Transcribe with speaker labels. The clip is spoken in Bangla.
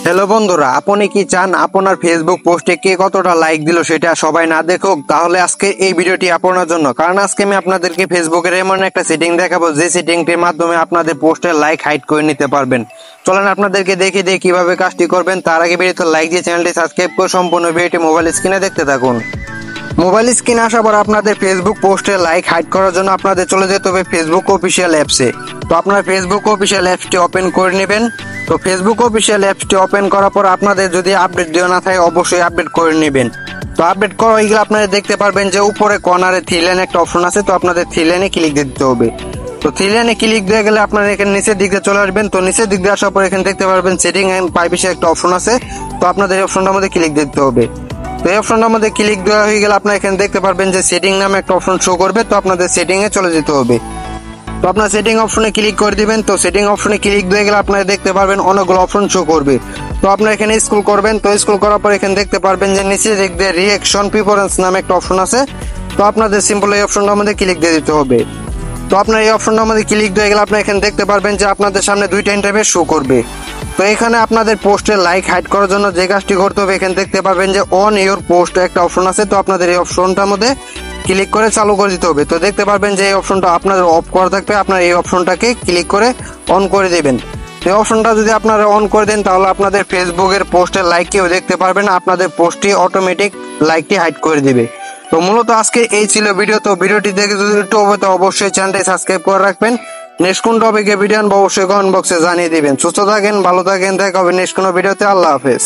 Speaker 1: হ্যালো বন্ধুরা, আপনি কি চান আপনার ফেসবুক পোস্টে কে কতটা লাইক দিল সেটা সবাই না দেখুক? তাহলে আজকে এই ভিডিওটি আপনার জন্য। কারণ আজকে আমি আপনাদেরকে ফেসবুকের এমন একটা সেটিং দেখাবো যে সেটিংটির মাধ্যমে আপনাদের পোস্টের লাইক হাইড করে নিতে পারবেন। চলেন আপনাদেরকে দেখিয়ে দিয়ে কিভাবে কাজটি করবেন। তার আগে ভিডিওতে লাইক দিয়ে চ্যানেলটি সাবস্ক্রাইব করে সম্পূর্ণ ভিডিওটি মোবাইল স্ক্রিনে দেখতে থাকুন। মোবাইল স্ক্রিনে আসার পর আপনাদের ফেসবুক পোস্টে লাইক হাইড করার জন্য আপনাদের চলে যেতে হবে ফেসবুক অফিসিয়াল অ্যাপসে। তো আপনার ফেসবুক অফিসিয়াল অ্যাপসটি ওপেন করে নেবেন। তো ফেসবুক অফিসিয়াল অ্যাপসটি ওপেন করার পর আপনাদের যদি আপডেট দেওয়া না থাকে অবশ্যই আপডেট করে নেবেন। তো আপডেট করা হয়ে গেলে আপনারা দেখতে পারবেন যে উপরে কর্নারে থ্রি লাইন একটা অপশন আছে। তো আপনাদের থ্রি লাইনে ক্লিক দিতে হবে। তো থ্রি লাইনে ক্লিক দিয়ে গেলে আপনারা এখানে নিচের দিক দিয়ে চলে আসবেন। তো নিচের দিক দিয়ে আসার পর এখানে দেখতে পারবেন সেটিং এন্ড প্রাইভেসি একটা অপশন আছে। তো আপনাদের এই অপশনটার মধ্যে ক্লিক দিতে হবে। তো এই অপশনটার মধ্যে ক্লিক দেওয়া হয়ে গেলে আপনারা এখানে দেখতে পারবেন যে সেটিং নামে একটা অপশন শো করবে। তো আপনাদের সেটিং এ চলে যেতে হবে। তো আপনার সেটিং অপশনে ক্লিক করে দিবেন। তো সেটিং অপশনে ক্লিক দিয়ে গেলে আপনারা দেখতে পারবেন অনেকগুলো অপশন শো করবে। তো আপনারা এখানে স্ক্রল করবেন। তো স্ক্রল করার পর এখানে দেখতে পারবেন যে নিচে দিক দিয়ে রিঅ্যাকশন প্রিফারেন্স নামে একটা অপশন আছে। তো আপনাদের সিম্পল এই অপশনটার মধ্যে ক্লিক দিয়ে দিতে হবে। তো আপনার এই অপশনটার মধ্যে ক্লিক দিয়ে গেলে আপনারা এখানে দেখতে পারবেন যে আপনাদের সামনে দুইটা ইন্টারফেস শো করবে। তো এখানে আপনাদের পোস্টের লাইক হাইড করার জন্য যে কাজটি করতে হবে এখানে দেখতে পারবেন যে অন ইওর পোস্ট একটা অপশন আছে। তো আপনাদের এই অপশনটার মধ্যে ক্লিক করে চালু করে দিতে হবে। তো দেখতে পারবেন যে এই অপশনটা আপনাদের অফ করা থাকবে, আপনার এই অপশনটাকে ক্লিক করে অন করে দেবেন। এই অপশনটা যদি আপনারা অন করে দেন তাহলে আপনাদের ফেসবুকের পোস্টের লাইক কেউ দেখতে পারবে না, আপনাদের পোস্টটি অটোমেটিক লাইকটি হাইড করে দিবে। তো মূলত আজকে এই ছিল ভিডিও। তো ভিডিওটি দেখে যদি একটু হবে তো অবশ্যই চ্যানেলটি সাবস্ক্রাইব করে রাখবেন। নেক্সট কোন টপিকে ভিডিও আনবো অবশ্যই কমেন্ট বক্সে জানিয়ে দিবেন। সুস্থ থাকেন, ভালো থাকেন, দেখা হবে নেক্সট কোনো ভিডিওতে। আল্লাহ হাফেজ।